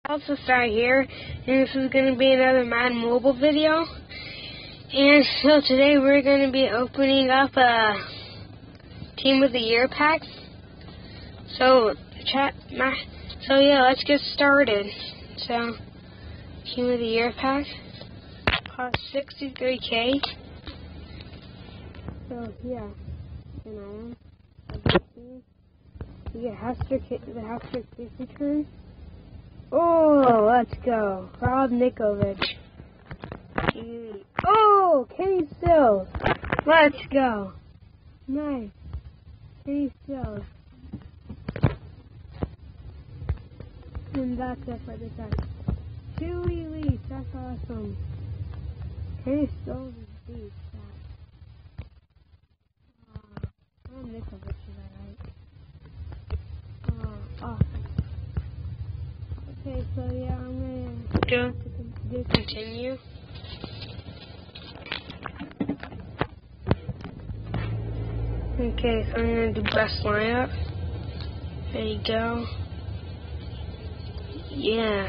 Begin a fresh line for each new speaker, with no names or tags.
Also start here, and this is going to be another Madden mobile video. And so today we're going to be opening up a Team of the Year pack. So yeah, let's get started. So Team of the Year pack costs 63K. So yeah, you get the Hester kick return. Oh, let's go. Rob Nikovic. Oh, Kenny Stills. Let's go. Nice. Kenny Stills. And that's it for the time. 2 elites. That's awesome. Kenny Stills is beast. Rob Nikovic is alright. Awesome. Okay, so yeah, I'm gonna do continue. Okay, so I'm gonna do best lineup. There you go. Yeah.